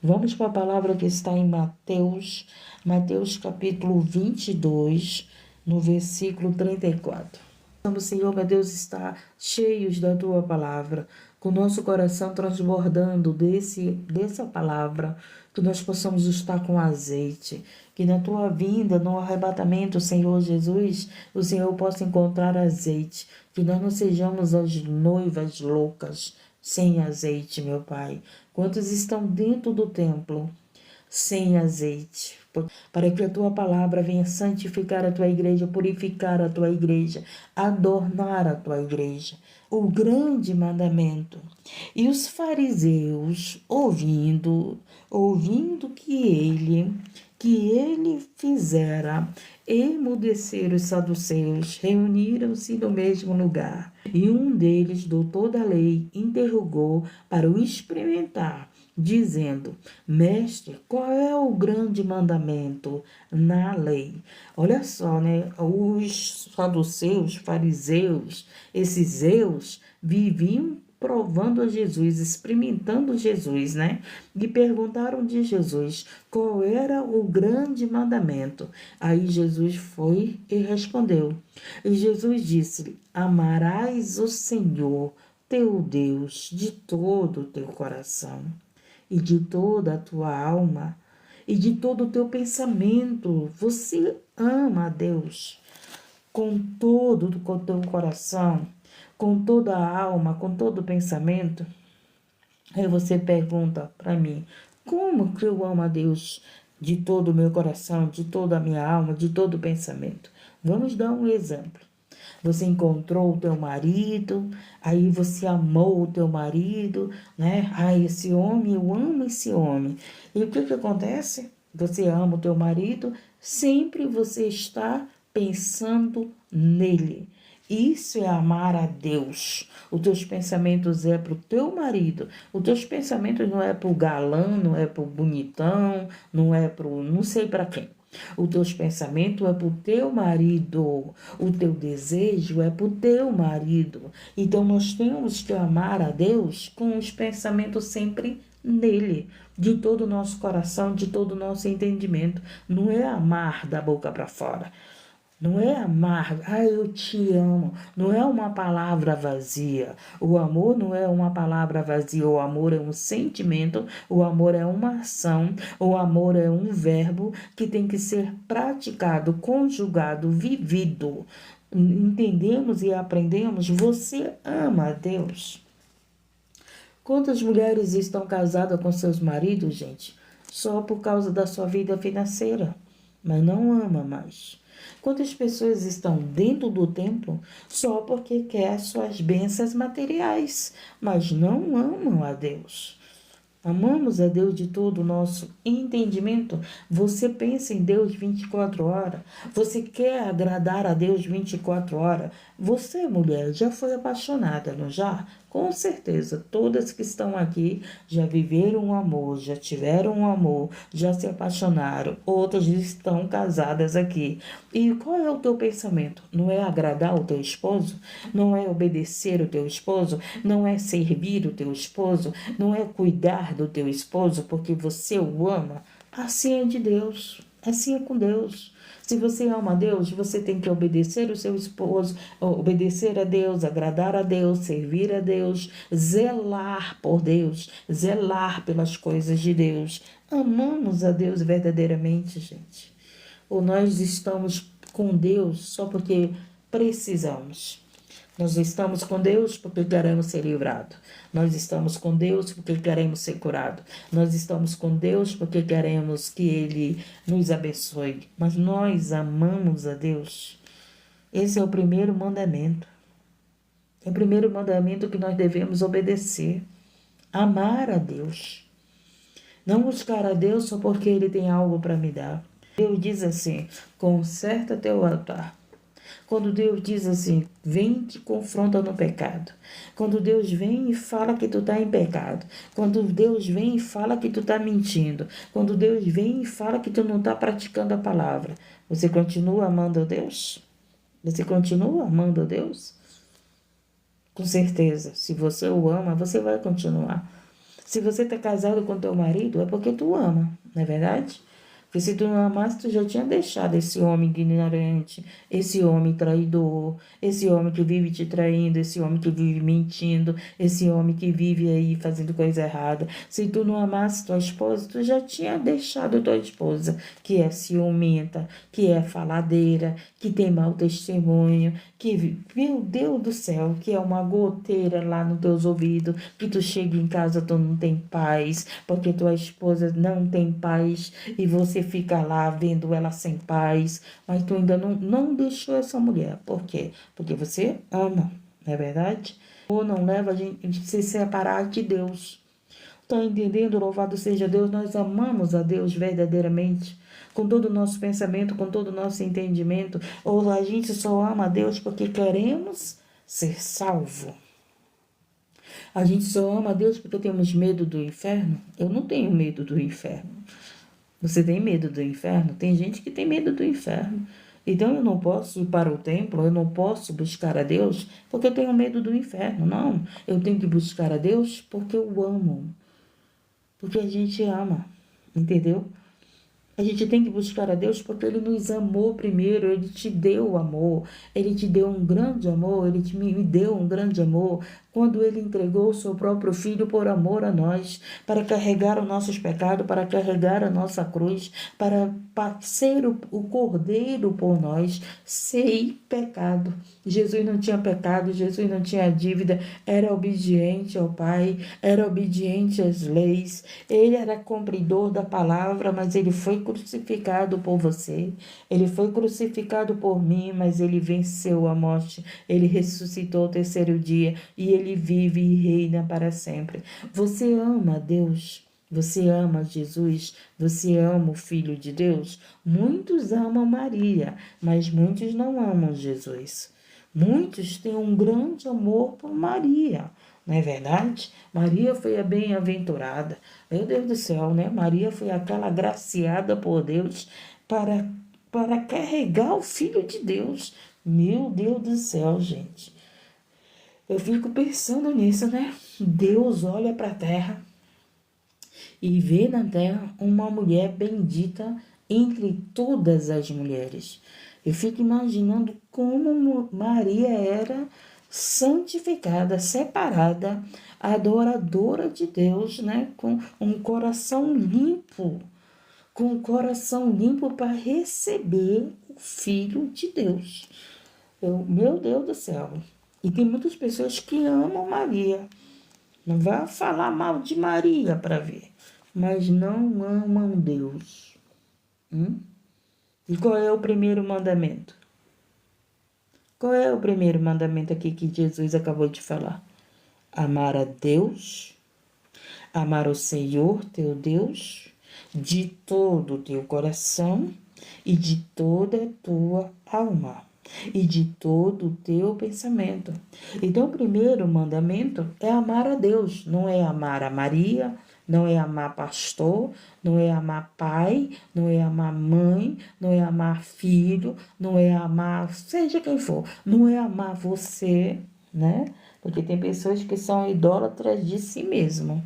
Vamos para a palavra que está em Mateus capítulo 22, no versículo 34. Então, Senhor, meu Deus, está cheios da Tua palavra, com o nosso coração transbordando dessa palavra, que nós possamos estar com azeite, que na Tua vinda, no arrebatamento, Senhor Jesus, o Senhor possa encontrar azeite, que nós não sejamos as noivas loucas, sem azeite, meu Pai. Quantos estão dentro do templo sem azeite? Para que a tua palavra venha santificar a tua igreja, purificar a tua igreja, adornar a tua igreja. O grande mandamento. E os fariseus, ouvindo que ele fizera emudecer os saduceus, reuniram-se no mesmo lugar. E um deles, doutor da lei, interrogou para o experimentar, dizendo: Mestre, qual é o grande mandamento na lei? Olha só, né? Os saduceus, fariseus, esses eus viviam provando a Jesus, experimentando Jesus, né? E perguntaram de Jesus qual era o grande mandamento. Aí Jesus foi e respondeu. E Jesus disse-lhe: Amarás o Senhor teu Deus de todo o teu coração e de toda a tua alma e de todo o teu pensamento. Você ama a Deus com todo o teu coração, com toda a alma, com todo o pensamento? Aí você pergunta para mim: como que eu amo a Deus de todo o meu coração, de toda a minha alma, de todo o pensamento? Vamos dar um exemplo. Você encontrou o teu marido, aí você amou o teu marido, né? Ai, esse homem, eu amo esse homem. E o que acontece? Você ama o teu marido, sempre você está pensando nele. Isso é amar a Deus. Os teus pensamentos é para o teu marido. Os teus pensamentos não é para o galã, não é para o bonitão, não é para o não sei para quem. O teu pensamento é para o teu marido, o teu desejo é para o teu marido. Então nós temos que amar a Deus com os pensamentos sempre nele, de todo o nosso coração, de todo o nosso entendimento. Não é amar da boca para fora. Não é amar, eu te amo. Não é uma palavra vazia. O amor não é uma palavra vazia. O amor é um sentimento. O amor é uma ação. O amor é um verbo que tem que ser praticado, conjugado, vivido. Entendemos e aprendemos. Você ama a Deus. Quantas mulheres estão casadas com seus maridos, gente, só por causa da sua vida financeira, mas não ama mais? Quantas pessoas estão dentro do templo só porque quer suas bênçãos materiais, mas não amam a Deus? Amamos a Deus de todo o nosso entendimento? Você pensa em Deus 24 horas? Você quer agradar a Deus 24 horas? Você, mulher, já foi apaixonada, não já? Com certeza, todas que estão aqui já viveram um amor, já tiveram um amor, já se apaixonaram. Outras estão casadas aqui. E qual é o teu pensamento? Não é agradar o teu esposo? Não é obedecer o teu esposo? Não é servir o teu esposo? Não é cuidar do teu esposo porque você o ama? Assim é de Deus. Assim é com Deus. Se você ama a Deus, você tem que obedecer o seu esposo, obedecer a Deus, agradar a Deus, servir a Deus, zelar por Deus, zelar pelas coisas de Deus. Amamos a Deus verdadeiramente, gente? Ou nós estamos com Deus só porque precisamos? Nós estamos com Deus porque queremos ser livrados. Nós estamos com Deus porque queremos ser curados. Nós estamos com Deus porque queremos que Ele nos abençoe. Mas nós amamos a Deus. Esse é o primeiro mandamento. É o primeiro mandamento que nós devemos obedecer. Amar a Deus. Não buscar a Deus só porque Ele tem algo para me dar. Deus diz assim: conserta teu altar. Quando Deus diz assim, vem te confronta no pecado. Quando Deus vem e fala que tu está em pecado. Quando Deus vem e fala que tu está mentindo. Quando Deus vem e fala que tu não está praticando a palavra. Você continua amando a Deus? Você continua amando a Deus? Com certeza, se você o ama, você vai continuar. Se você está casado com teu marido, é porque tu ama, não é verdade? Porque se tu não amasse, tu já tinha deixado esse homem ignorante, esse homem traidor, esse homem que vive te traindo, esse homem que vive mentindo, esse homem que vive aí fazendo coisa errada. Se tu não amasse tua esposa, tu já tinha deixado tua esposa, que é ciumenta, que é faladeira, que tem mau testemunho, que, meu Deus do céu, que é uma goteira lá nos teus ouvidos, que tu chega em casa, tu não tem paz, porque tua esposa não tem paz e você fica lá vendo ela sem paz, mas tu ainda não deixou essa mulher. Por quê? Porque você ama, não é verdade? Ou não leva a gente se separar de Deus. Estão entendendo? Louvado seja Deus, nós amamos a Deus verdadeiramente, com todo o nosso pensamento, com todo o nosso entendimento, ou a gente só ama a Deus porque queremos ser salvo. A gente só ama a Deus porque temos medo do inferno? Eu não tenho medo do inferno. Você tem medo do inferno? Tem gente que tem medo do inferno. Então eu não posso ir para o templo, eu não posso buscar a Deus porque eu tenho medo do inferno. Não, eu tenho que buscar a Deus porque eu amo. Porque a gente ama, entendeu? A gente tem que buscar a Deus porque Ele nos amou primeiro, Ele te deu amor, Ele te deu um grande amor, me deu um grande amor, quando Ele entregou o seu próprio Filho por amor a nós, para carregar os nossos pecados, para carregar a nossa cruz, para ser o Cordeiro por nós, sem pecado. Jesus não tinha pecado, Jesus não tinha dívida, era obediente ao Pai, era obediente às leis, Ele era cumpridor da palavra, mas Ele foi crucificado por você, Ele foi crucificado por mim, mas Ele venceu a morte, Ele ressuscitou ao terceiro dia e Ele vive e reina para sempre. Você ama Deus? Você ama Jesus? Você ama o Filho de Deus? Muitos amam Maria, mas muitos não amam Jesus. Muitos têm um grande amor por Maria, não é verdade? Maria foi a bem-aventurada. Meu Deus do céu, né? Maria foi aquela agraciada por Deus para carregar o Filho de Deus. Meu Deus do céu, gente. Eu fico pensando nisso, né? Deus olha para a terra e vê na terra uma mulher bendita entre todas as mulheres. Eu fico imaginando como Maria era santificada, separada, adoradora de Deus, né? Com um coração limpo, para receber o Filho de Deus. Meu Deus do céu. E tem muitas pessoas que amam Maria. Não vai falar mal de Maria para ver, mas não amam Deus. E qual é o primeiro mandamento? Qual é o primeiro mandamento aqui que Jesus acabou de falar? Amar a Deus, amar o Senhor teu Deus, de todo o teu coração e de toda a tua alma e de todo o teu pensamento. Então, o primeiro mandamento é amar a Deus, não é amar a Maria, não é amar pastor, não é amar pai, não é amar mãe, não é amar filho, não é amar seja quem for, não é amar você, né? Porque tem pessoas que são idólatras de si mesmo.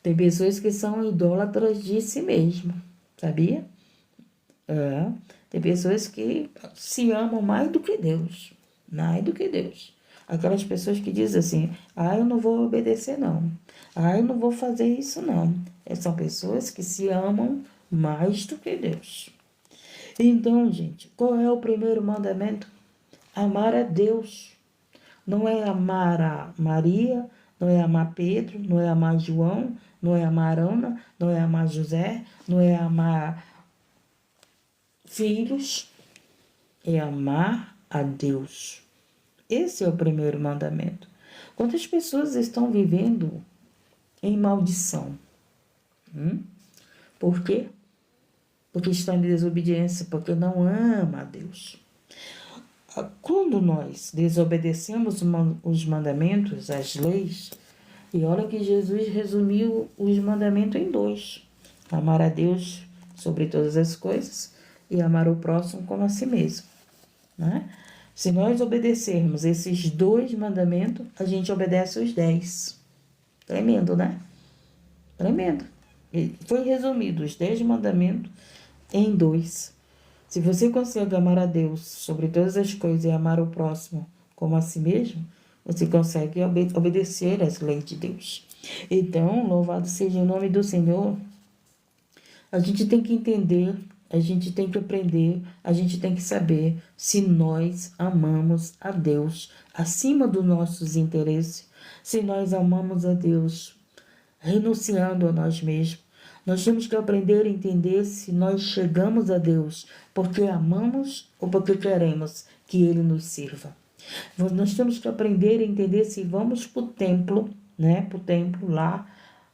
Tem pessoas que são idólatras de si mesmo, sabia? Tem pessoas que se amam mais do que Deus, mais do que Deus. Aquelas pessoas que dizem assim, eu não vou obedecer não, eu não vou fazer isso não. São pessoas que se amam mais do que Deus. Então, gente, qual é o primeiro mandamento? Amar a Deus. Não é amar a Maria, não é amar Pedro, não é amar João, não é amar Ana, não é amar José, não é amar filhos, é amar a Deus. Esse é o primeiro mandamento. Quantas pessoas estão vivendo em maldição? Por quê? Porque estão em desobediência, porque não ama a Deus. Quando nós desobedecemos os mandamentos, as leis, e olha que Jesus resumiu os mandamentos em 2. Amar a Deus sobre todas as coisas e amar o próximo como a si mesmo, né? Se nós obedecermos esses 2 mandamentos, a gente obedece os 10. Tremendo, né? Tremendo. E foi resumido os 10 mandamentos em 2. Se você consegue amar a Deus sobre todas as coisas e amar o próximo como a si mesmo, você consegue obedecer às leis de Deus. Então, louvado seja o nome do Senhor. A gente tem que entender, a gente tem que aprender, a gente tem que saber se nós amamos a Deus acima dos nossos interesses, se nós amamos a Deus renunciando a nós mesmos. Nós temos que aprender a entender se nós chegamos a Deus porque amamos ou porque queremos que Ele nos sirva. Nós temos que aprender a entender se vamos para o templo, né? Para o templo lá,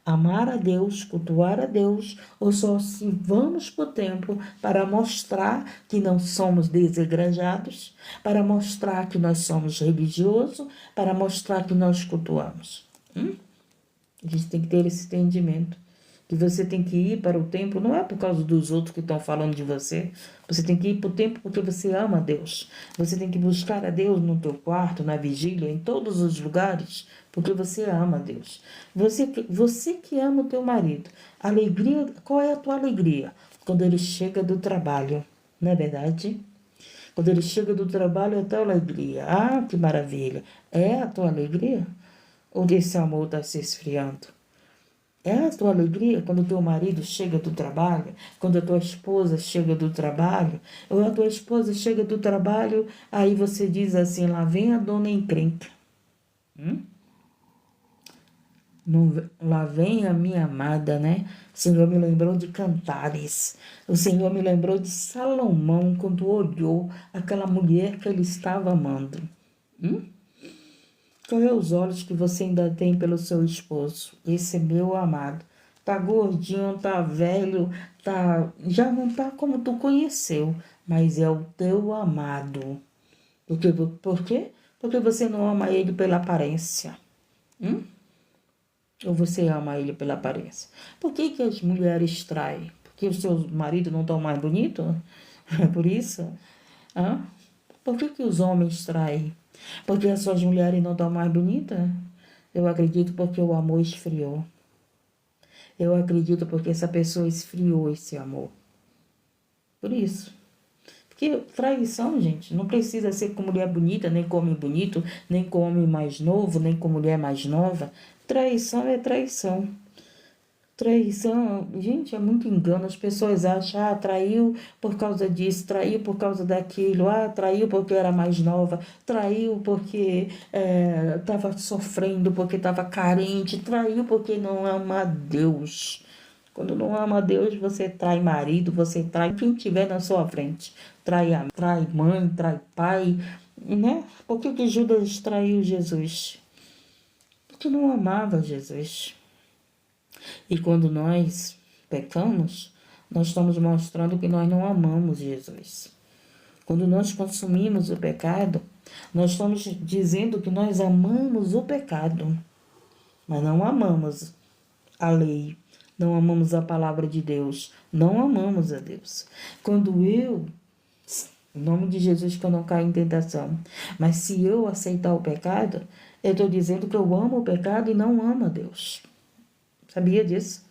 amar a Deus, cultuar a Deus, ou só se vamos para o templo para mostrar que não somos desigrejados, para mostrar que nós somos religiosos, para mostrar que nós cultuamos. A gente tem que ter esse entendimento. Que você tem que ir para o templo, não é por causa dos outros que estão falando de você. Você tem que ir para o templo porque você ama a Deus. Você tem que buscar a Deus no teu quarto, na vigília, em todos os lugares, porque você ama a Deus. Você que ama o teu marido, alegria, qual é a tua alegria? Quando ele chega do trabalho, não é verdade? Quando ele chega do trabalho, é a tua alegria. Ah, que maravilha! É a tua alegria? Ou esse amor está se esfriando? É a tua alegria quando o teu marido chega do trabalho, quando a tua esposa chega do trabalho, ou a tua esposa chega do trabalho, aí você diz assim, lá vem a dona encrenca. Lá vem a minha amada, né? O Senhor me lembrou de Cantares. O Senhor me lembrou de Salomão, quando olhou aquela mulher que ele estava amando. Qual é os olhos que você ainda tem pelo seu esposo? Esse é meu amado. Tá gordinho, tá velho, já não tá como tu conheceu, mas é o teu amado. Por quê? Porque você não ama ele pela aparência. Ou você ama ele pela aparência? Por que as mulheres traem? Porque os seus maridos não estão mais bonitos? É por isso? Por que os homens traem? Porque as suas mulheres não estão mais bonitas? Eu acredito porque o amor esfriou. Eu acredito porque essa pessoa esfriou esse amor. Por isso. Porque traição, gente, não precisa ser com mulher bonita, nem com homem bonito, nem com homem mais novo, nem com mulher mais nova. Traição é traição. Traição, gente, é muito engano. As pessoas acham, traiu por causa disso, traiu por causa daquilo, traiu porque era mais nova, traiu porque estava sofrendo, porque estava carente, traiu porque não ama a Deus. Quando não ama a Deus, você trai marido, você trai quem tiver na sua frente. Trai mãe, trai pai, né? Por que Judas traiu Jesus? Porque não amava Jesus. E quando nós pecamos, nós estamos mostrando que nós não amamos Jesus. Quando nós consumimos o pecado, nós estamos dizendo que nós amamos o pecado, mas não amamos a lei, não amamos a palavra de Deus, não amamos a Deus. Quando em nome de Jesus que eu não caio em tentação, mas se eu aceitar o pecado, eu estou dizendo que eu amo o pecado e não amo a Deus. Sabia disso?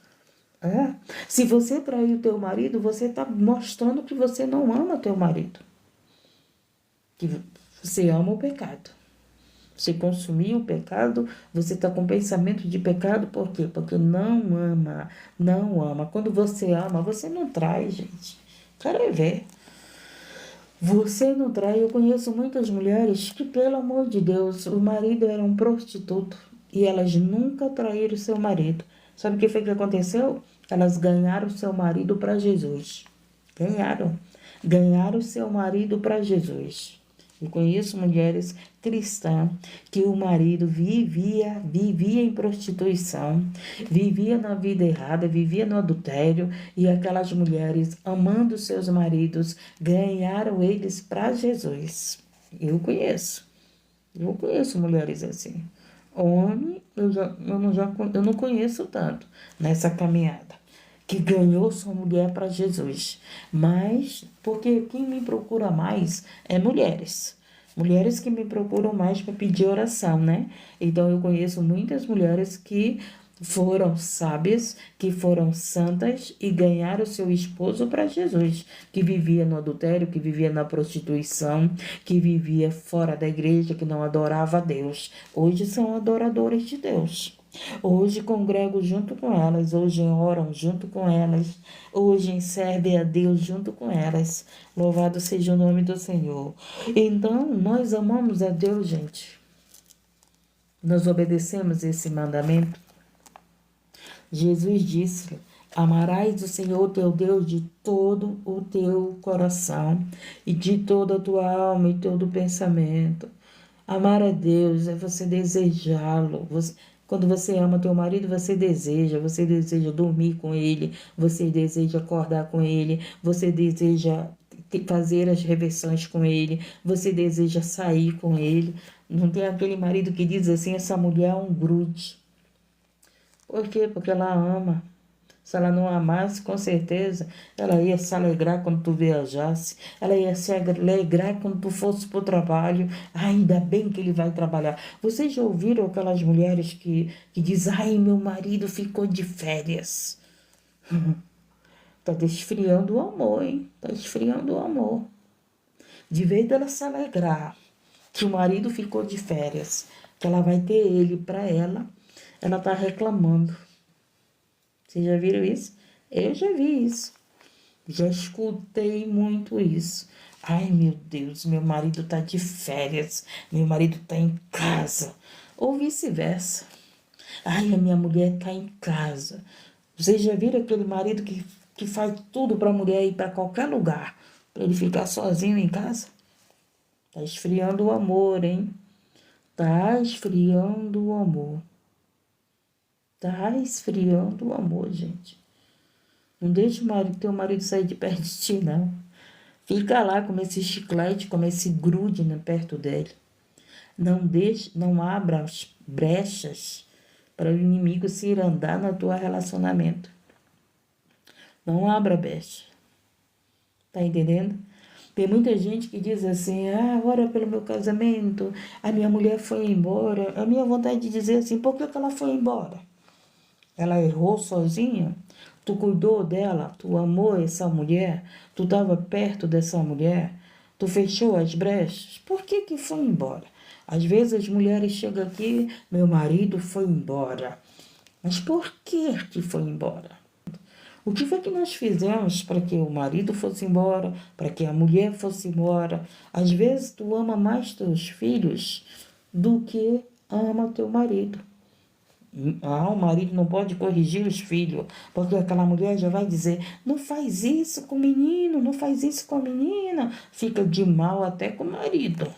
Se você trair o teu marido, você está mostrando que você não ama teu marido. Que você ama o pecado. Você consumir o pecado, você está com pensamento de pecado, por quê? Porque não ama, não ama. Quando você ama, você não trai, gente. Quero ver. Você não trai. Eu conheço muitas mulheres que, pelo amor de Deus, o marido era um prostituto e elas nunca traíram seu marido. Sabe o que foi que aconteceu? Elas ganharam seu marido para Jesus. Ganharam seu marido para Jesus. Eu conheço mulheres cristãs que o marido vivia em prostituição, vivia na vida errada, vivia no adultério, e aquelas mulheres, amando seus maridos, ganharam eles para Jesus. Eu conheço mulheres assim. Homem, eu não conheço tanto nessa caminhada, que ganhou sua mulher para Jesus. Mas, porque quem me procura mais é mulheres. Mulheres que me procuram mais para pedir oração, né? Então eu conheço muitas mulheres que foram sábias, que foram santas e ganharam seu esposo para Jesus, que vivia no adultério, que vivia na prostituição, que vivia fora da igreja, que não adorava a Deus. Hoje são adoradores de Deus. Hoje congrego junto com elas, hoje oram junto com elas, hoje servem a Deus junto com elas. Louvado seja o nome do Senhor. Então, nós amamos a Deus, gente. Nós obedecemos esse mandamento. Jesus disse: amarás o Senhor teu Deus de todo o teu coração e de toda a tua alma e todo o pensamento. Amar a Deus é você desejá-lo. Quando você ama teu marido, você deseja dormir com ele, você deseja acordar com ele, você deseja fazer as refeições com ele, você deseja sair com ele. Não tem aquele marido que diz assim: essa mulher é um grude. Por quê? Porque ela ama. Se ela não amasse, com certeza, ela ia se alegrar quando tu viajasse, ela ia se alegrar quando tu fosse para o trabalho. Ainda bem que ele vai trabalhar. Vocês já ouviram aquelas mulheres que dizem: ai, meu marido ficou de férias? Tá esfriando o amor, hein? Tá esfriando o amor. De vez dela se alegrar que o marido ficou de férias, que ela vai ter ele para ela tá reclamando. Vocês já viram isso? Eu já vi isso. Já escutei muito isso. Ai, meu Deus, meu marido tá de férias. Meu marido tá em casa. Ou vice-versa. Ai, a minha mulher tá em casa. Vocês já viram aquele marido que faz tudo para a mulher ir para qualquer lugar, para ele ficar sozinho em casa? Tá esfriando o amor, hein? Tá esfriando o amor. Tá esfriando o amor, gente. Não deixe teu marido sair de perto de ti, não. Fica lá com esse chiclete, com esse grude perto dele. Não abra as brechas para o inimigo se ir andar no teu relacionamento. Não abra brecha. Tá entendendo? Tem muita gente que diz assim: ora pelo meu casamento, a minha mulher foi embora. A minha vontade de dizer assim: por que ela foi embora? Ela errou sozinha? Tu cuidou dela? Tu amou essa mulher? Tu estava perto dessa mulher? Tu fechou as brechas? Por que foi embora? Às vezes as mulheres chegam aqui: meu marido foi embora. Mas por que foi embora? O que foi que nós fizemos para que o marido fosse embora, para que a mulher fosse embora? Às vezes tu ama mais teus filhos do que ama teu marido. O marido não pode corrigir os filhos, porque aquela mulher já vai dizer: não faz isso com o menino, não faz isso com a menina. Fica de mal até com o marido,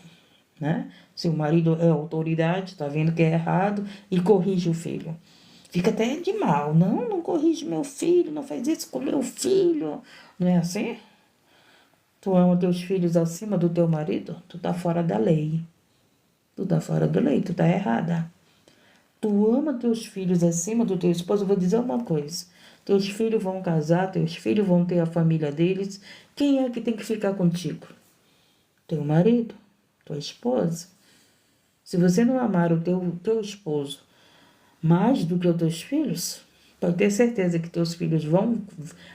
né? Se o marido é autoridade, tá vendo que é errado e corrige o filho. Fica até de mal. Não corrige meu filho, não faz isso com meu filho. Não é assim? Tu ama teus filhos acima do teu marido? Tu tá fora da lei. Tu tá fora da lei, tu tá errada. Tu ama teus filhos acima do teu esposo. Eu vou dizer uma coisa: teus filhos vão casar, teus filhos vão ter a família deles. Quem é que tem que ficar contigo? Teu marido, tua esposa. Se você não amar o teu esposo mais do que os teus filhos, pode ter certeza que teus filhos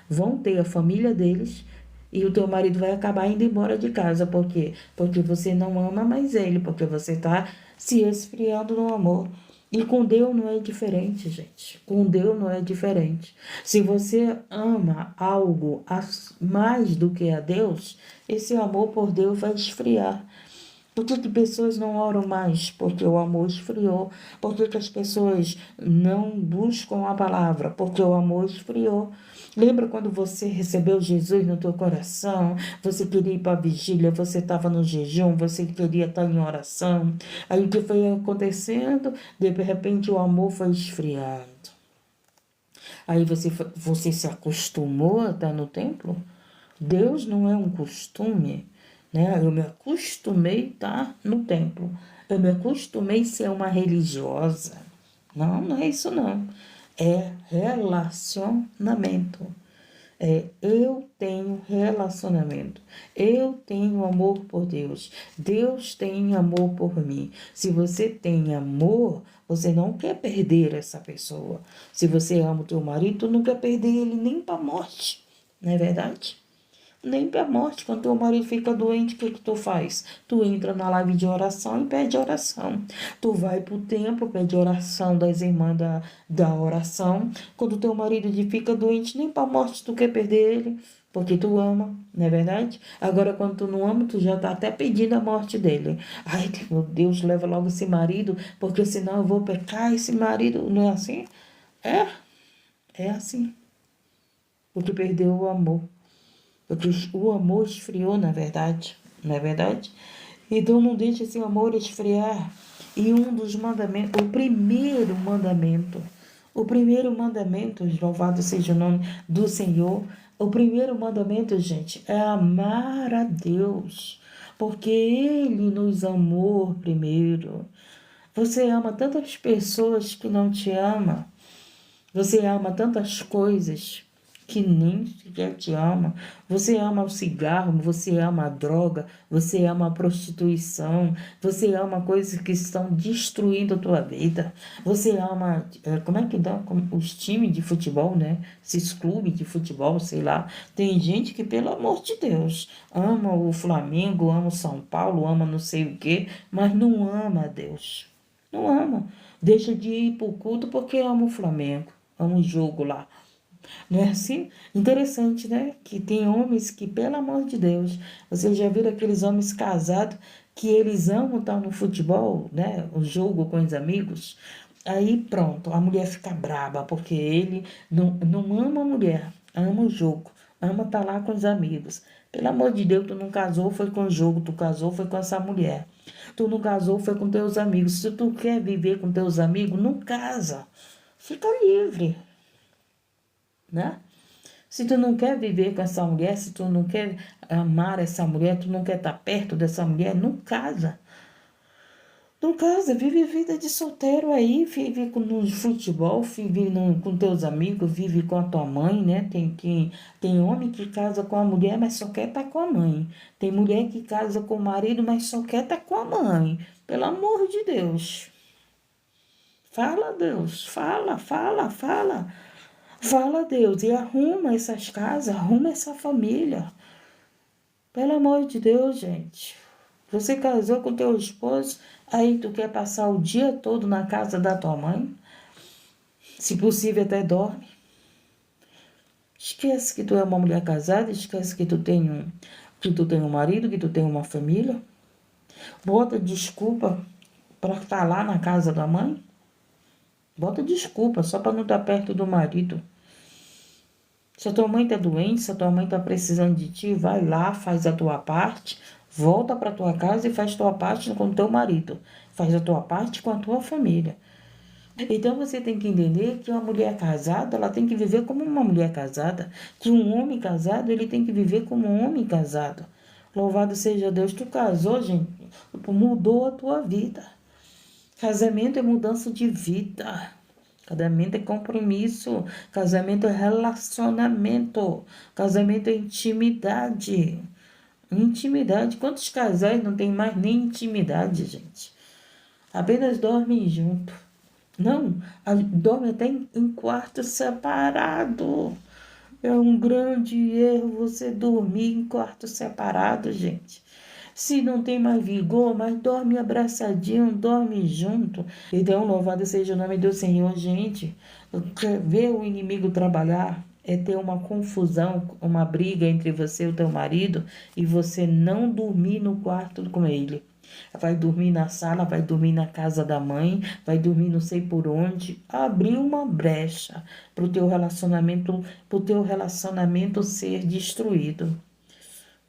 vão ter a família deles e o teu marido vai acabar indo embora de casa. Por quê? Porque você não ama mais ele, porque você está se esfriando no amor. E com Deus não é diferente, gente. Com Deus não é diferente. Se você ama algo mais do que a Deus, esse amor por Deus vai esfriar. Por que pessoas não oram mais? Porque o amor esfriou. Por que as pessoas não buscam a palavra? Porque o amor esfriou. Lembra quando você recebeu Jesus no teu coração? Você queria ir para a vigília, você estava no jejum, você queria estar em oração. Aí o que foi acontecendo? De repente o amor foi esfriando. Aí você se acostumou a estar no templo? Deus não é um costume, né? Eu me acostumei a estar no templo. Eu me acostumei a ser uma religiosa. Não é isso não. É relacionamento. Eu tenho relacionamento, eu tenho amor por Deus, Deus tem amor por mim. Se você tem amor, você não quer perder essa pessoa. Se você ama o teu marido, tu não quer perder ele nem para a morte, não é verdade? Nem para a morte. Quando teu marido fica doente, o que tu faz? Tu entra na live de oração e pede oração. Tu vai pro templo, pede oração das irmãs da oração. Quando teu marido fica doente, nem para a morte tu quer perder ele, porque tu ama, não é verdade? Agora, quando tu não ama, tu já tá até pedindo a morte dele. Ai, meu Deus, leva logo esse marido, porque senão eu vou pecar esse marido. Não é assim? É, é assim. Porque perdeu o amor. Porque o amor esfriou, na verdade, não é verdade? Então não deixe esse amor esfriar. E um dos mandamentos, o primeiro mandamento, louvado seja o nome do Senhor, o primeiro mandamento, gente, é amar a Deus, porque Ele nos amou primeiro. Você ama tantas pessoas que não te amam. Você ama tantas coisas que nem sequer te ama. Você ama o cigarro, você ama a droga, você ama a prostituição, você ama coisas que estão destruindo a tua vida. Você ama, como é que dá? Os times de futebol, né? Esses clubes de futebol, sei lá. Tem gente que, pelo amor de Deus, ama o Flamengo, ama o São Paulo, ama não sei o quê, mas não ama a Deus. Não ama. Deixa de ir para o culto porque ama o Flamengo. Ama o jogo lá. Não é assim? Interessante, né? Que tem homens que, pelo amor de Deus, vocês já viram aqueles homens casados que eles amam estar no futebol, né? O jogo com os amigos. Aí pronto, a mulher fica braba porque ele não ama a mulher, ama o jogo, ama estar lá com os amigos. Pelo amor de Deus, tu não casou, foi com o jogo, tu casou, foi com essa mulher. Tu não casou, foi com teus amigos. Se tu quer viver com teus amigos, não casa. Fica livre, né? Se tu não quer viver com essa mulher, se tu não quer amar essa mulher, tu não quer estar perto dessa mulher, não casa. Não casa, vive vida de solteiro aí, vive no futebol, vive com teus amigos, vive com a tua mãe, né? Tem homem que casa com a mulher, mas só quer estar com a mãe. Tem mulher que casa com o marido, mas só quer estar com a mãe. Pelo amor de Deus. Fala, Deus, fala, fala, fala. Fala, Deus, e arruma essas casas, arruma essa família. Pelo amor de Deus, gente. Você casou com teu esposo, aí tu quer passar o dia todo na casa da tua mãe? Se possível, até dorme. Esquece que tu é uma mulher casada, esquece que tu tem um marido, que tu tem uma família. Bota desculpa para estar lá na casa da mãe. Bota desculpa só para não estar perto do marido. Se a tua mãe tá doente, se a tua mãe tá precisando de ti, vai lá, faz a tua parte, volta para tua casa e faz tua parte com o teu marido. Faz a tua parte com a tua família. Então você tem que entender que uma mulher casada, ela tem que viver como uma mulher casada. Que um homem casado, ele tem que viver como um homem casado. Louvado seja Deus, tu casou, gente, mudou a tua vida. Casamento é mudança de vida. Casamento é compromisso, casamento é relacionamento, casamento é intimidade. Intimidade. Quantos casais não tem mais nem intimidade, gente? Apenas dormem junto. Não, dorme até em quarto separado. É um grande erro você dormir em quarto separado, gente. Se não tem mais vigor, mas dorme abraçadinho, dorme junto. Então, louvado seja o nome do Senhor, gente. Ver o inimigo trabalhar é ter uma confusão, uma briga entre você e o teu marido e você não dormir no quarto com ele. Vai dormir na sala, vai dormir na casa da mãe, vai dormir não sei por onde. Abrir uma brecha para o teu relacionamento ser destruído.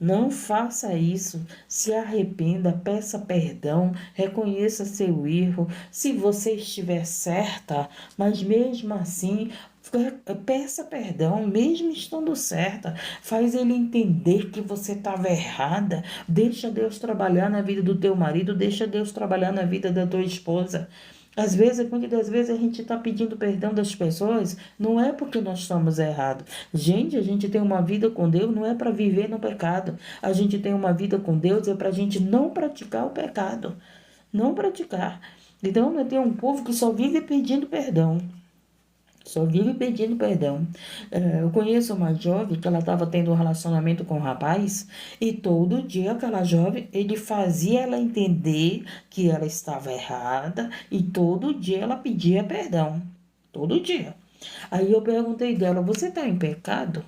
Não faça isso, se arrependa, peça perdão, reconheça seu erro. Se você estiver certa, mas mesmo assim, peça perdão, mesmo estando certa. Faz ele entender que você estava errada. Deixa Deus trabalhar na vida do teu marido, deixa Deus trabalhar na vida da tua esposa. Às vezes, muitas das vezes a gente está pedindo perdão das pessoas, não é porque nós estamos errados. Gente, a gente tem uma vida com Deus, não é para viver no pecado. A gente tem uma vida com Deus, é para a gente não praticar o pecado. Não praticar. Então, eu tenho um povo que só vive pedindo perdão. Só vive pedindo perdão. Eu conheço uma jovem que ela estava tendo um relacionamento com um rapaz e todo dia aquela jovem, ele fazia ela entender que ela estava errada e todo dia ela pedia perdão. Todo dia. Aí eu perguntei dela, você está em pecado?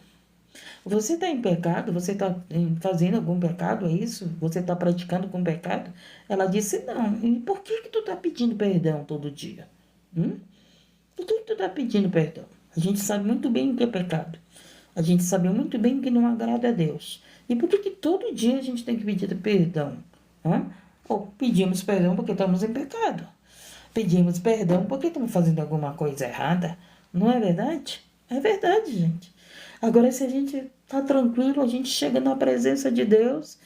Você está em pecado? Você está fazendo algum pecado? É isso? Você está praticando algum pecado? Ela disse, não. E por que tu está pedindo perdão todo dia? Por que tu está pedindo perdão? A gente sabe muito bem o que é pecado. A gente sabe muito bem o que não agrada a Deus. E por que todo dia a gente tem que pedir perdão? Ou pedimos perdão porque estamos em pecado. Pedimos perdão porque estamos fazendo alguma coisa errada. Não é verdade? É verdade, gente. Agora, se a gente está tranquilo, a gente chega na presença de Deus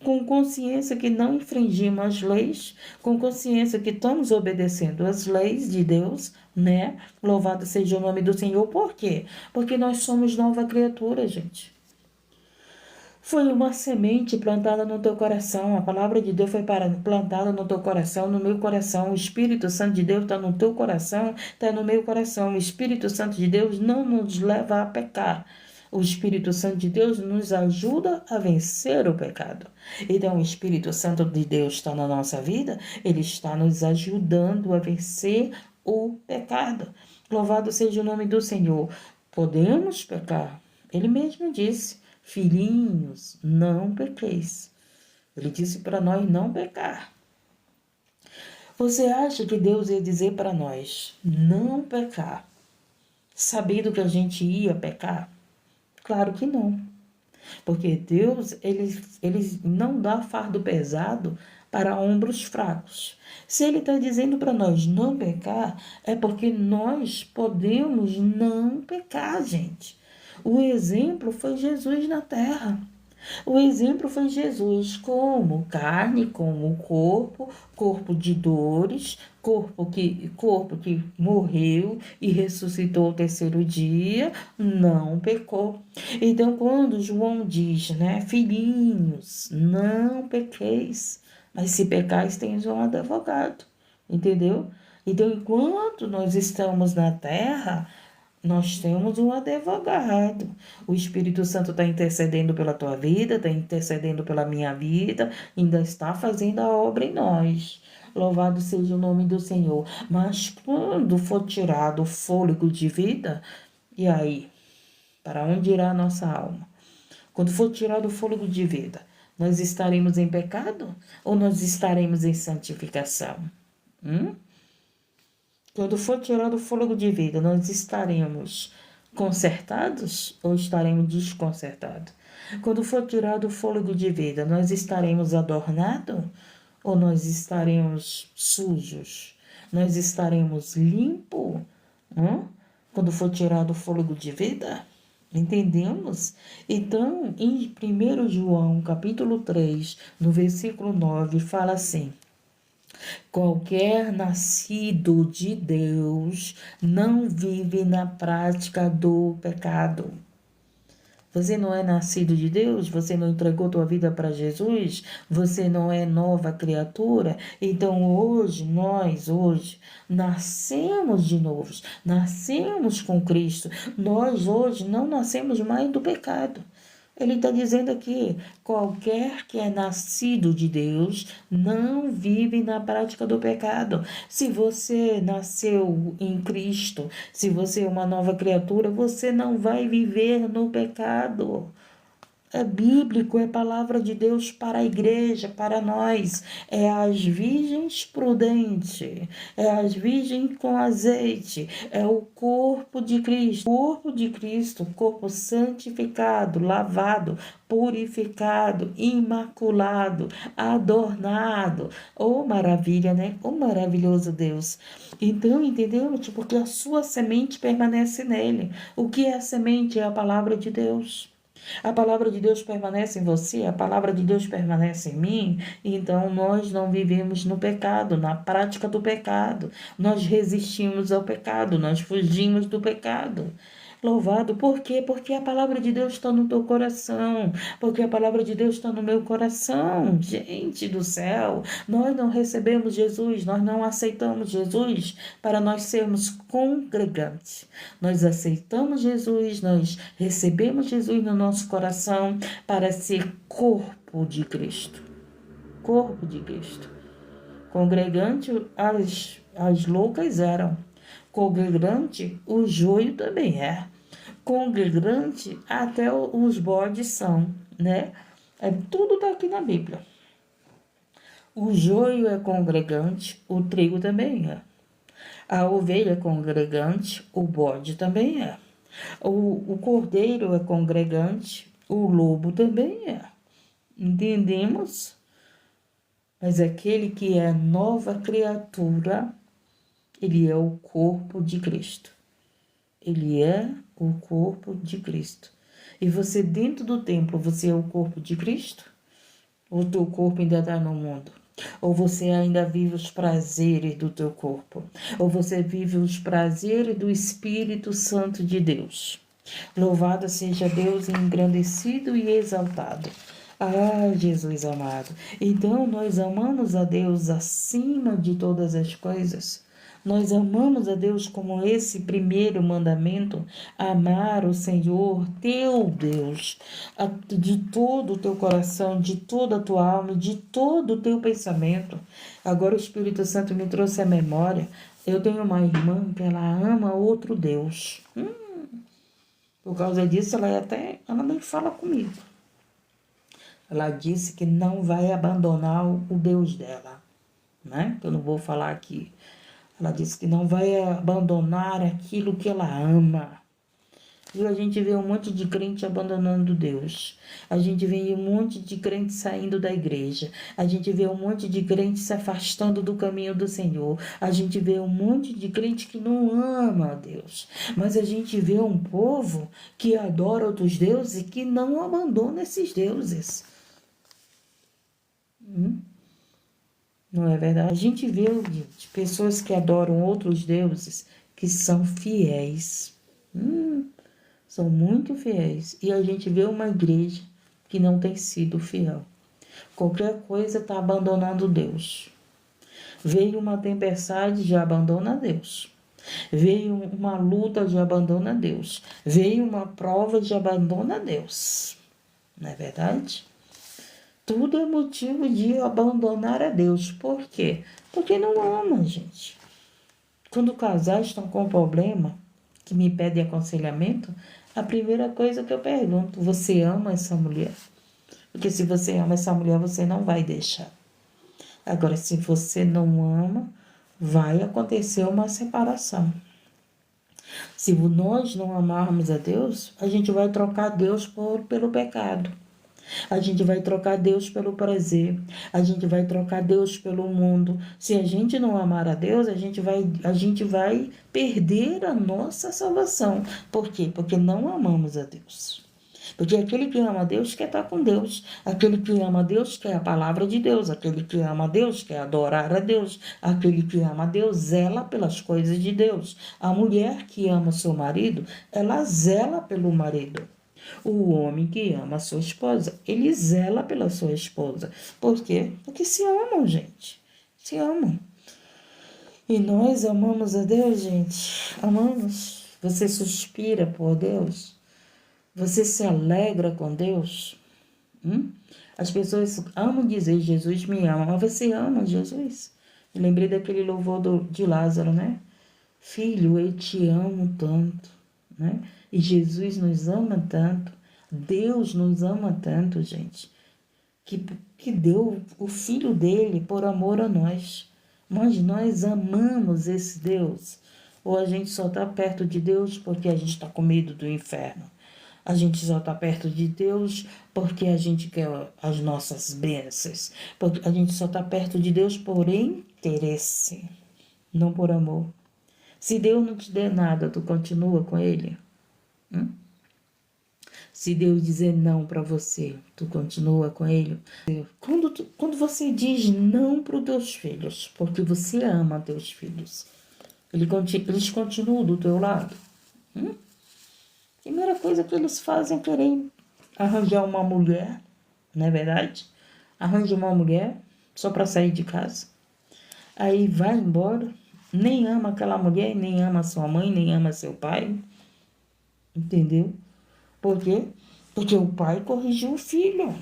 com consciência que não infringimos as leis, com consciência que estamos obedecendo as leis de Deus, né? Louvado seja o nome do Senhor. Por quê? Porque nós somos nova criatura, gente. Foi uma semente plantada no teu coração. A palavra de Deus foi plantada no teu coração, no meu coração. O Espírito Santo de Deus está no teu coração, está no meu coração. O Espírito Santo de Deus não nos leva a pecar. O Espírito Santo de Deus nos ajuda a vencer o pecado. Então, o Espírito Santo de Deus está na nossa vida, ele está nos ajudando a vencer o pecado. Louvado seja o nome do Senhor. Podemos pecar. Ele mesmo disse, filhinhos, não pequeis. Ele disse para nós não pecar. Você acha que Deus ia dizer para nós não pecar, sabendo que a gente ia pecar? Claro que não. Porque Deus, ele não dá fardo pesado para ombros fracos. Se ele está dizendo para nós não pecar, é porque nós podemos não pecar, gente. O exemplo foi Jesus na terra. O exemplo foi Jesus como carne, como corpo de dores, corpo que morreu e ressuscitou ao terceiro dia, não pecou. Então, quando João diz, né, filhinhos, não pequeis, mas se pecais, tens um advogado, entendeu? Então, enquanto nós estamos na terra, nós temos um advogado. O Espírito Santo está intercedendo pela tua vida, está intercedendo pela minha vida, ainda está fazendo a obra em nós. Louvado seja o nome do Senhor. Mas quando for tirado o fôlego de vida, e aí? Para onde irá a nossa alma? Quando for tirado o fôlego de vida, nós estaremos em pecado ou nós estaremos em santificação? Quando for tirado o fôlego de vida, nós estaremos consertados ou estaremos desconcertados? Quando for tirado o fôlego de vida, nós estaremos adornados ou nós estaremos sujos? Nós estaremos limpos? Quando for tirado o fôlego de vida? Entendemos? Então, em 1 João, capítulo 3, no versículo 9, fala assim: qualquer nascido de Deus não vive na prática do pecado. Você não é nascido de Deus? Você não entregou tua vida para Jesus? Você não é nova criatura? Então nós hoje, nascemos de novo, nascemos com Cristo. Nós hoje não nascemos mais do pecado. Ele está dizendo aqui, qualquer que é nascido de Deus não vive na prática do pecado. Se você nasceu em Cristo, se você é uma nova criatura, você não vai viver no pecado. É bíblico, é palavra de Deus para a igreja, para nós. É as virgens prudentes, é as virgens com azeite, é o corpo de Cristo, corpo santificado, lavado, purificado, imaculado, adornado. Oh, maravilha, né? Oh, maravilhoso Deus. Então, entendemos? Porque a sua semente permanece nele. O que é a semente? É a palavra de Deus. A palavra de Deus permanece em você, a palavra de Deus permanece em mim, então nós não vivemos no pecado, na prática do pecado. Nós resistimos ao pecado, nós fugimos do pecado. Louvado, por quê? Porque a palavra de Deus está no teu coração, porque a palavra de Deus está no meu coração. Gente do céu, nós não recebemos Jesus, nós não aceitamos Jesus para nós sermos congregantes. Nós aceitamos Jesus, nós recebemos Jesus no nosso coração para ser corpo de Cristo. Corpo de Cristo. Congregante, as loucas eram. Congregante, o joio também é. Congregante, até os bodes são, né? Tudo está aqui na Bíblia. O joio é congregante, o trigo também é. A ovelha é congregante, o bode também é. O cordeiro é congregante, o lobo também é. Entendemos? Mas aquele que é nova criatura, ele é o corpo de Cristo. Ele é o corpo de Cristo. E você dentro do templo, você é o corpo de Cristo? Ou o teu corpo ainda está no mundo? Ou você ainda vive os prazeres do teu corpo? Ou você vive os prazeres do Espírito Santo de Deus? Louvado seja Deus, engrandecido e exaltado. Ah, Jesus amado. Então, nós amamos a Deus acima de todas as coisas. Nós amamos a Deus como esse primeiro mandamento, amar o Senhor, teu Deus, de todo o teu coração, de toda a tua alma, de todo o teu pensamento. Agora o Espírito Santo me trouxe à memória. Eu tenho uma irmã que ela ama outro Deus. Por causa disso, ela nem fala comigo. Ela disse que não vai abandonar o Deus dela, né? Eu não vou falar aqui. Ela disse que não vai abandonar aquilo que ela ama. E a gente vê um monte de crente abandonando Deus. A gente vê um monte de crente saindo da igreja. A gente vê um monte de crente se afastando do caminho do Senhor. A gente vê um monte de crente que não ama a Deus. Mas a gente vê um povo que adora outros deuses e que não abandona esses deuses. Não é verdade? A gente vê, gente, pessoas que adoram outros deuses que são fiéis. São muito fiéis. E a gente vê uma igreja que não tem sido fiel. Qualquer coisa está abandonando Deus. Veio uma tempestade, já abandona Deus. Veio uma luta, já abandona Deus. Veio uma prova, já abandona Deus. Não é verdade? Tudo é motivo de abandonar a Deus. Por quê? Porque não ama, gente. Quando casais estão com problema, que me pedem aconselhamento, a primeira coisa que eu pergunto, você ama essa mulher? Porque se você ama essa mulher, você não vai deixar. Agora, se você não ama, vai acontecer uma separação. Se nós não amarmos a Deus, a gente vai trocar Deus pelo pecado. A gente vai trocar Deus pelo prazer. A gente vai trocar Deus pelo mundo. Se a gente não amar a Deus, a gente vai perder a nossa salvação. Por quê? Porque não amamos a Deus. Porque aquele que ama a Deus quer estar com Deus. Aquele que ama a Deus quer a palavra de Deus. Aquele que ama a Deus quer adorar a Deus. Aquele que ama a Deus zela pelas coisas de Deus. A mulher que ama seu marido, ela zela pelo marido. O homem que ama a sua esposa, ele zela pela sua esposa. Por quê? Porque se amam, gente. Se amam. E nós amamos a Deus, gente. Amamos. Você suspira por Deus? Você se alegra com Deus? As pessoas amam dizer, Jesus me ama. Mas você ama Jesus? Eu lembrei daquele louvor de Lázaro, né? Filho, eu te amo tanto, né? E Jesus nos ama tanto, Deus nos ama tanto, gente, que deu o Filho dele por amor a nós. Mas nós amamos esse Deus? Ou a gente só está perto de Deus porque a gente está com medo do inferno? A gente só está perto de Deus porque a gente quer as nossas bênçãos? Porque a gente só está perto de Deus por interesse, não por amor. Se Deus não te der nada, tu continua com Ele? Se Deus dizer não para você, tu continua com ele? Quando você diz não para os teus filhos, porque você ama teus filhos, eles continuam do teu lado? Primeira coisa que eles fazem é querer arranjar uma mulher, não é verdade? Arranja uma mulher só para sair de casa. Aí vai embora, nem ama aquela mulher, nem ama sua mãe, nem ama seu pai. Entendeu? Por quê? Porque o pai corrigiu o filho.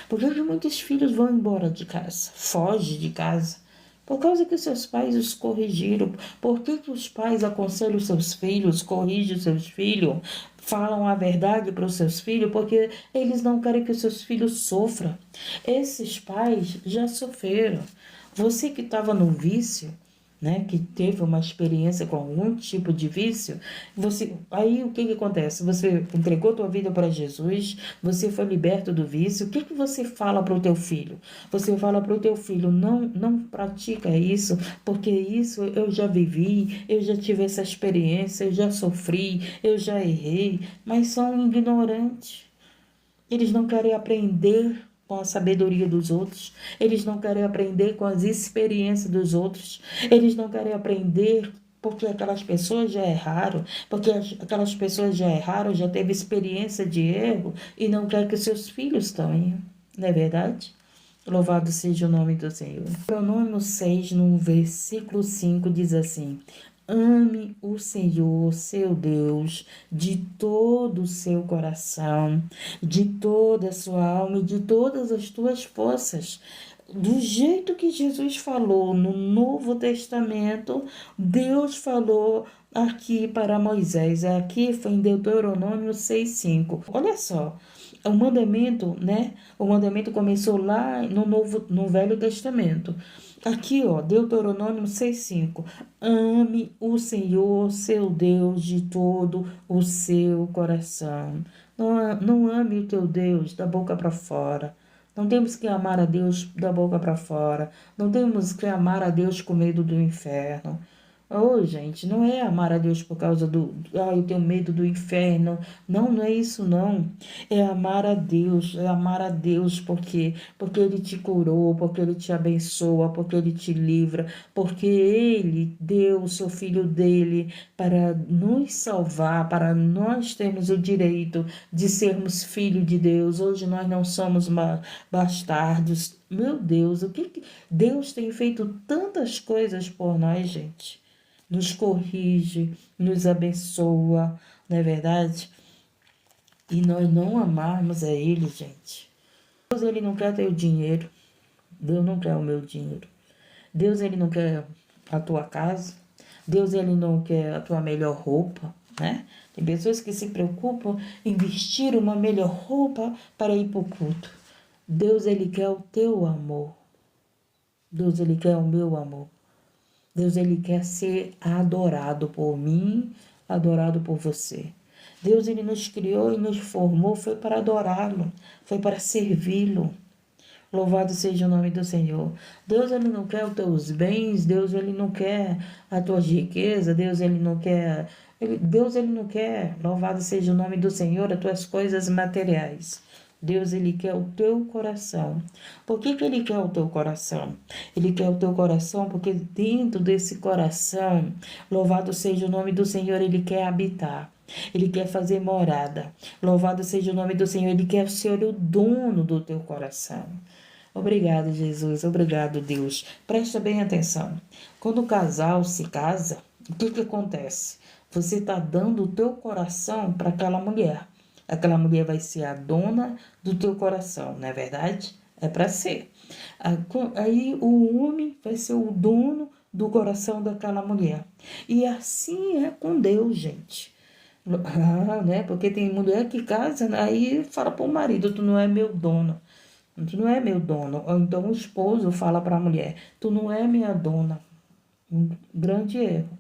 Por que muitos filhos vão embora de casa? Fogem de casa. Por causa que seus pais os corrigiram. Por que os pais aconselham seus filhos, corrigem seus filhos, falam a verdade para os seus filhos? Porque eles não querem que os seus filhos sofram. Esses pais já sofreram. Você que estava no vício, né, que teve uma experiência com algum tipo de vício, aí o que acontece? Você entregou tua vida para Jesus, você foi liberto do vício. O que você fala para o teu filho? Você fala para o teu filho, não pratica isso, porque isso eu já vivi, eu já tive essa experiência, eu já sofri, eu já errei, mas são ignorantes. Eles não querem aprender com a sabedoria dos outros. Eles não querem aprender com as experiências dos outros. Eles não querem aprender porque aquelas pessoas já erraram, porque aquelas pessoas já erraram, já teve experiência de erro e não quer que seus filhos tenham. Não é verdade? Louvado seja o nome do Senhor. Deuteronômio 6, no versículo 5, diz assim: ame o Senhor, seu Deus, de todo o seu coração, de toda a sua alma e de todas as tuas forças. Do jeito que Jesus falou no Novo Testamento, Deus falou aqui para Moisés. Aqui foi em Deuteronômio 6:5. Olha só, o mandamento, né? O mandamento começou lá no Velho Testamento. Aqui, ó, Deuteronômio 6:5. Ame o Senhor, seu Deus, de todo o seu coração. Não ame o teu Deus da boca para fora. Não temos que amar a Deus da boca para fora. Não temos que amar a Deus com medo do inferno. Oh, gente, não é amar a Deus por causa eu tenho medo do inferno. Não, não é isso, não. É amar a Deus, porque Ele te curou, porque Ele te abençoa, porque Ele te livra, porque Ele deu o seu Filho dele para nos salvar, para nós termos o direito de sermos filhos de Deus. Hoje nós não somos bastardos. Meu Deus, o que Deus tem feito tantas coisas por nós, gente. Nos corrige, nos abençoa, não é verdade? E nós não amarmos a Ele, gente. Deus, Ele não quer teu dinheiro. Deus não quer o meu dinheiro. Deus, Ele não quer a tua casa. Deus, Ele não quer a tua melhor roupa, né? Tem pessoas que se preocupam em vestir uma melhor roupa para ir para o culto. Deus, Ele quer o teu amor. Deus, Ele quer o meu amor. Deus, Ele quer ser adorado por mim, adorado por você. Deus, Ele nos criou e nos formou, foi para adorá-lo, foi para servi-lo. Louvado seja o nome do Senhor. Deus, Ele não quer os teus bens, Deus, Ele não quer a tua riqueza, Deus, Ele não quer... Deus, Ele não quer, louvado seja o nome do Senhor, as tuas coisas materiais. Deus, Ele quer o teu coração. Por que Ele quer o teu coração? Ele quer o teu coração porque dentro desse coração, louvado seja o nome do Senhor, Ele quer habitar. Ele quer fazer morada. Louvado seja o nome do Senhor, Ele quer ser o dono do teu coração. Obrigado, Jesus. Obrigado, Deus. Presta bem atenção. Quando o casal se casa, o que acontece? Você está dando o teu coração para aquela mulher. Aquela mulher vai ser a dona do teu coração, não é verdade? É para ser. Aí o homem vai ser o dono do coração daquela mulher. E assim é com Deus, gente. Né? Porque tem mulher que casa, aí fala para o marido, tu não é meu dono. Tu não é meu dono. Ou então o esposo fala para a mulher, tu não é minha dona. Um grande erro.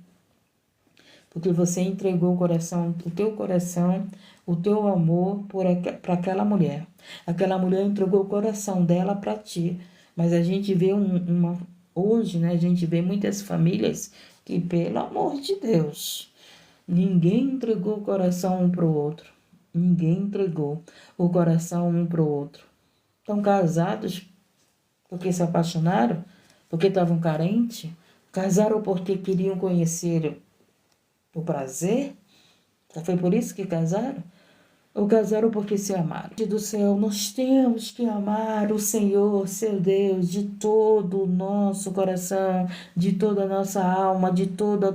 Porque você entregou o teu coração, o teu amor para aquela mulher. Aquela mulher entregou o coração dela para ti. Mas a gente vê hoje, né, a gente vê muitas famílias que, pelo amor de Deus, ninguém entregou o coração um para o outro. Ninguém entregou o coração um para o outro. Estão casados porque se apaixonaram, porque estavam carentes, casaram porque queriam conhecer o prazer. Foi por isso que casaram? Ou casaram porque se amaram? Do céu, nós temos que amar o Senhor, seu Deus, de todo o nosso coração, de toda a nossa alma, de todas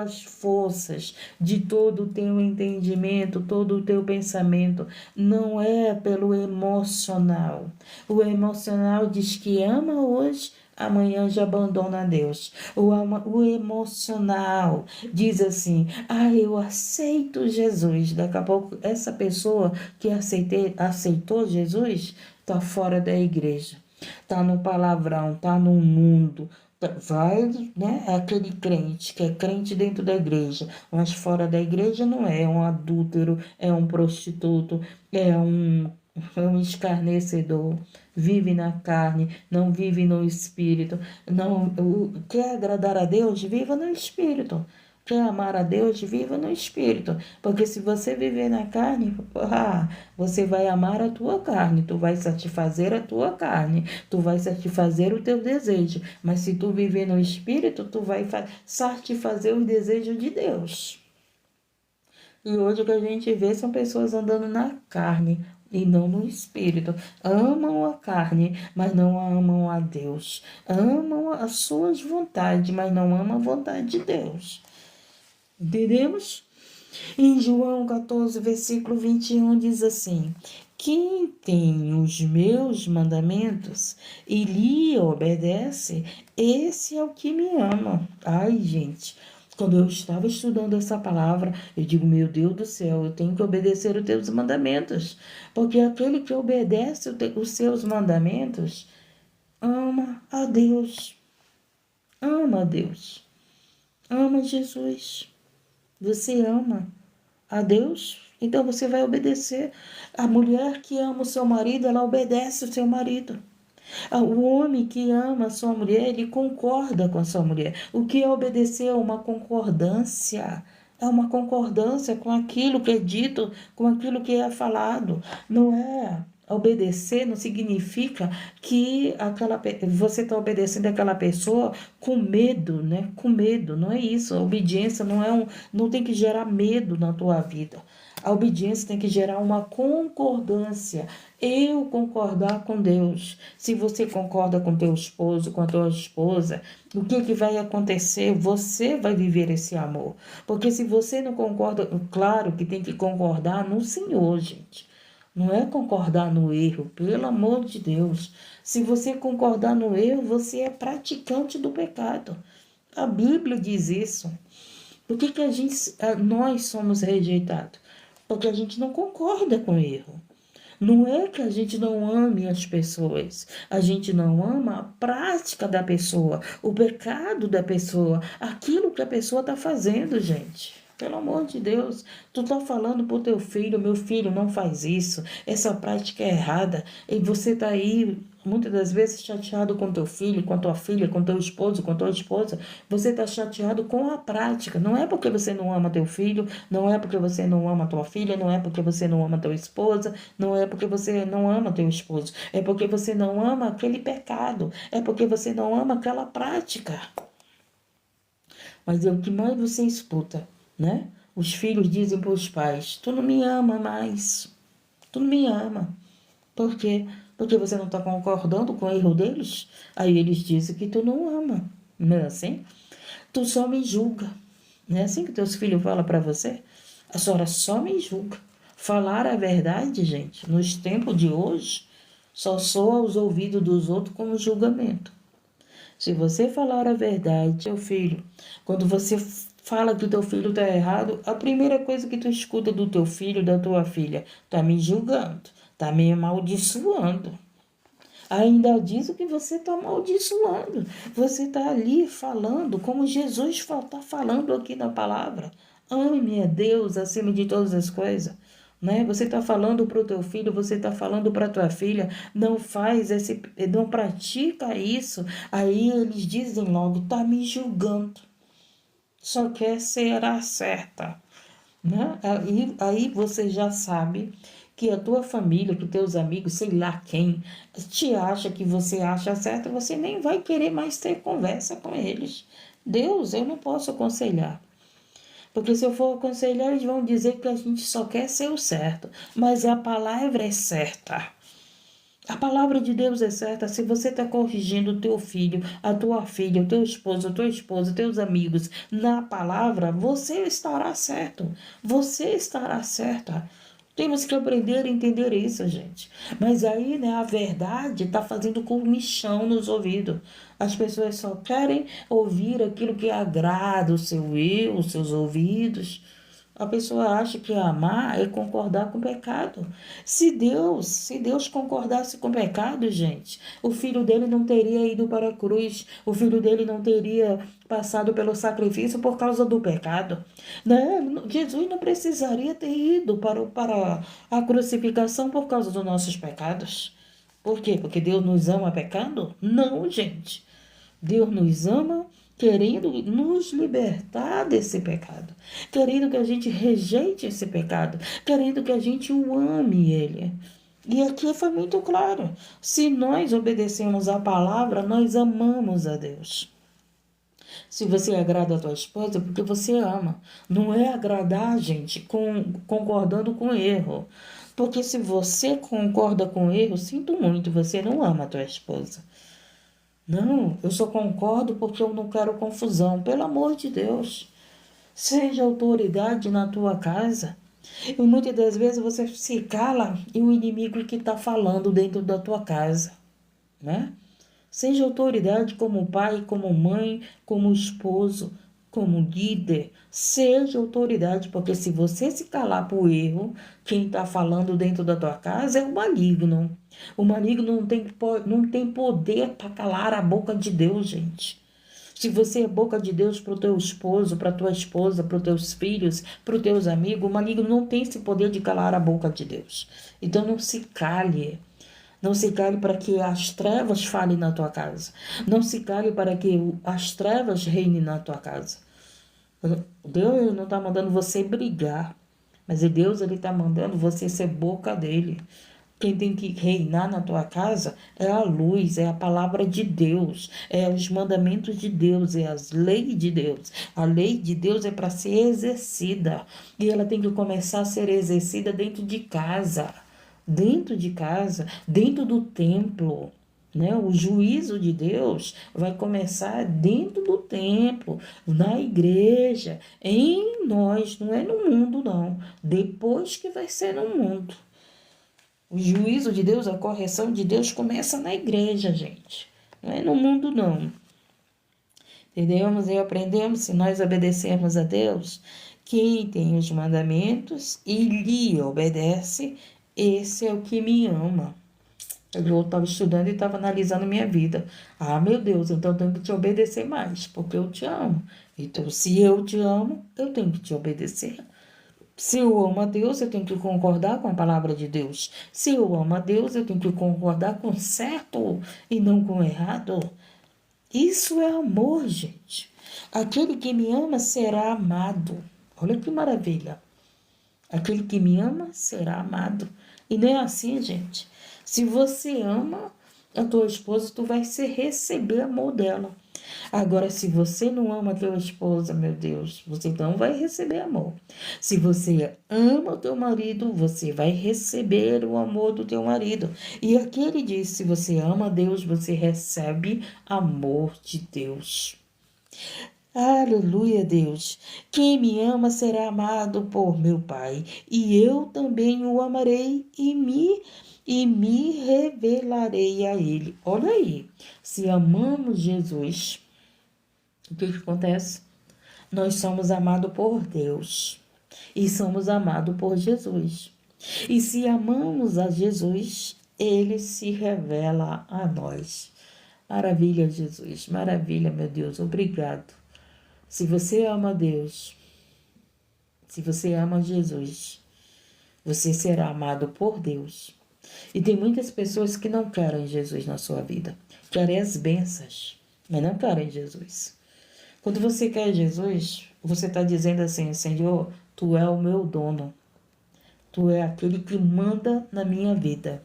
as forças, de todo o teu entendimento, todo o teu pensamento. Não é pelo emocional. O emocional diz que ama hoje, amanhã já abandona Deus. O emocional diz assim: eu aceito Jesus. Daqui a pouco, essa pessoa que aceitou Jesus está fora da igreja, está no palavrão, está no mundo. Vai, né? É aquele crente que é crente dentro da igreja, mas fora da igreja não é. É um adúltero, é um prostituto, é um escarnecedor, vive na carne, não vive no espírito. Não, quer agradar a Deus? Viva no espírito. Quer amar a Deus? Viva no espírito. Porque se você viver na carne, você vai amar a tua carne, tu vai satisfazer a tua carne, tu vai satisfazer o teu desejo. Mas se tu viver no espírito, tu vai satisfazer o desejo de Deus. E hoje o que a gente vê são pessoas andando na carne e não no espírito. Amam a carne, mas não amam a Deus. Amam as suas vontades, mas não amam a vontade de Deus. Entendemos? Em João 14, versículo 21 diz assim: quem tem os meus mandamentos e lhe obedece, esse é o que me ama. Ai, gente, quando eu estava estudando essa palavra, eu digo, meu Deus do céu, eu tenho que obedecer os teus mandamentos. Porque aquele que obedece os seus mandamentos ama a Deus. Ama a Deus. Ama Jesus. Você ama a Deus, então você vai obedecer. A mulher que ama o seu marido, ela obedece o seu marido. O homem que ama a sua mulher, ele concorda com a sua mulher. O que é obedecer é uma concordância. É uma concordância com aquilo que é dito, com aquilo que é falado. Não é obedecer, não significa que você está obedecendo aquela pessoa com medo, né? Com medo, não é isso. A obediência não tem que gerar medo na tua vida. A obediência tem que gerar uma concordância. Eu concordar com Deus. Se você concorda com teu esposo, com a tua esposa, o que vai acontecer? Você vai viver esse amor. Porque se você não concorda, claro que tem que concordar no Senhor, gente. Não é concordar no erro, pelo amor de Deus. Se você concordar no erro, você é praticante do pecado. A Bíblia diz isso. Por que nós somos rejeitados? Porque a gente não concorda com o erro. Não é que a gente não ame as pessoas, a gente não ama a prática da pessoa, o pecado da pessoa, aquilo que a pessoa está fazendo, gente. Pelo amor de Deus, tu tá falando pro teu filho, meu filho, não faz isso, essa prática é errada, e você tá aí, muitas das vezes, chateado com teu filho, com a tua filha, com teu esposo, com tua esposa, você tá chateado com a prática, não é porque você não ama teu filho, não é porque você não ama tua filha, não é porque você não ama tua esposa, não é porque você não ama teu esposo, é porque você não ama aquele pecado, é porque você não ama aquela prática. Mas é o que mais você escuta, né? Os filhos dizem para os pais: tu não me ama mais, tu não me ama. Por quê? Porque você não está concordando com o erro deles? Aí eles dizem que tu não ama, não é assim? Tu só me julga, não é assim que teus filhos falam para você? A senhora só me julga. Falar a verdade, gente, nos tempos de hoje, só soa aos ouvidos dos outros como julgamento. Se você falar a verdade, teu filho, quando você fala que o teu filho está errado, a primeira coisa que tu escuta do teu filho, da tua filha, tá me julgando, tá me amaldiçoando. Ainda diz o que você está amaldiçoando. Você está ali falando como Jesus está falando aqui na palavra. Ame a Deus acima de todas as coisas. Né? Você está falando para o teu filho, você está falando para a tua filha, não pratica isso. Aí eles dizem logo, está me julgando. Só quer ser a certa. né? Aí você já sabe que a tua família, que teus amigos, sei lá quem, te acha que você acha certo, você nem vai querer mais ter conversa com eles. Deus, eu não posso aconselhar. Porque se eu for aconselhar, eles vão dizer que a gente só quer ser o certo. Mas a palavra é certa. A palavra de Deus é certa. Se você está corrigindo o teu filho, a tua filha, o teu esposo, a tua esposa, teus amigos na palavra, você estará certo. Você estará certa. Temos que aprender a entender isso, gente. Mas aí, né, a verdade está fazendo comichão nos ouvidos. As pessoas só querem ouvir aquilo que agrada o seu eu, os seus ouvidos. A pessoa acha que amar é concordar com o pecado. Se Deus concordasse com o pecado, gente, o filho dele não teria ido para a cruz, o filho dele não teria passado pelo sacrifício por causa do pecado. Né? Jesus não precisaria ter ido para a crucificação por causa dos nossos pecados. Por quê? Porque Deus nos ama pecando? Não, gente. Deus nos ama querendo nos libertar desse pecado, querendo que a gente rejeite esse pecado, querendo que a gente o ame ele. E aqui foi muito claro: se nós obedecemos a palavra, nós amamos a Deus. Se você agrada a tua esposa, é porque você ama. Não é agradar, gente, concordando com o erro. Porque se você concorda com o erro, sinto muito, você não ama a tua esposa. Não, eu só concordo porque eu não quero confusão. Pelo amor de Deus, seja autoridade na tua casa. E muitas das vezes você se cala e o inimigo que está falando dentro da tua casa, né? Seja autoridade como pai, como mãe, como esposo, como líder. Seja autoridade, porque se você se calar por erro, quem está falando dentro da tua casa é o maligno. O maligno não tem poder para calar a boca de Deus, gente. Se você é boca de Deus para o teu esposo, para a tua esposa, para os teus filhos, para os teus amigos, o maligno não tem esse poder de calar a boca de Deus. Então não se cale. Não se cale para que as trevas falem na tua casa. Não se cale para que as trevas reinem na tua casa. Deus não está mandando você brigar, mas Deus está mandando você ser boca dele. Quem tem que reinar na tua casa é a luz, é a palavra de Deus, é os mandamentos de Deus, é as leis de Deus. A lei de Deus é para ser exercida e ela tem que começar a ser exercida dentro de casa. Dentro de casa, dentro do templo, né? O juízo de Deus vai começar dentro do templo, na igreja, em nós, não é no mundo, não. Depois que vai ser no mundo. O juízo de Deus, a correção de Deus começa na igreja, gente. Não é no mundo, não. Entendemos e aprendemos, se nós obedecermos a Deus, quem tem os mandamentos e lhe obedece, esse é o que me ama. Eu estava estudando e estava analisando minha vida. Ah, meu Deus, então eu tenho que te obedecer mais, porque eu te amo. Então, se eu te amo, eu tenho que te obedecer. Se eu amo a Deus, eu tenho que concordar com a palavra de Deus. Se eu amo a Deus, eu tenho que concordar com o certo e não com o errado. Isso é amor, gente. Aquele que me ama será amado. Olha que maravilha. Aquele que me ama será amado. E não é assim, gente. Se você ama a tua esposa, tu vai receber amor dela. Agora, se você não ama a tua esposa, meu Deus, você não vai receber amor. Se você ama o teu marido, você vai receber o amor do teu marido. E aqui ele diz, se você ama a Deus, você recebe amor de Deus. Aleluia, Deus. Quem me ama será amado por meu Pai, e eu também o amarei e me revelarei a ele. Olha aí, se amamos Jesus, o que acontece? Nós somos amados por Deus e somos amados por Jesus. E se amamos a Jesus, ele se revela a nós. Maravilha, Jesus. Maravilha, meu Deus. Obrigado. Se você ama Deus, se você ama Jesus, você será amado por Deus. E tem muitas pessoas que não querem Jesus na sua vida. Querem as bênçãos, mas não querem Jesus. Quando você quer Jesus, você está dizendo assim, Senhor, Tu é o meu dono. Tu é aquele que manda na minha vida.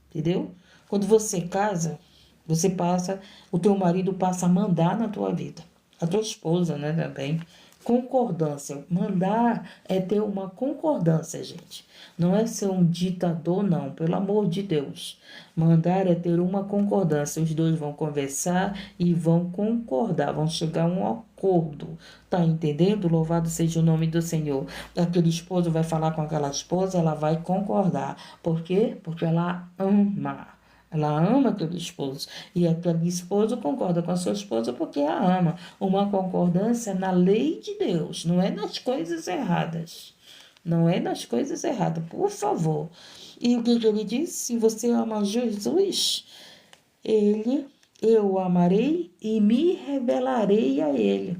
Entendeu? Quando você casa, o teu marido passa a mandar na tua vida. A tua esposa, né, também. Concordância. Mandar é ter uma concordância, gente. Não é ser um ditador, não, pelo amor de Deus. Mandar é ter uma concordância. Os dois vão conversar e vão concordar, vão chegar a um acordo. Tá entendendo? Louvado seja o nome do Senhor. Aquele esposo vai falar com aquela esposa, ela vai concordar. Por quê? Porque ela ama. Ela ama aquele esposo. E aquele esposo concorda com a sua esposa porque a ama. Uma concordância na lei de Deus, não é nas coisas erradas. Não é nas coisas erradas, por favor. E o que ele diz? Se você ama Jesus, eu o amarei e me revelarei a ele.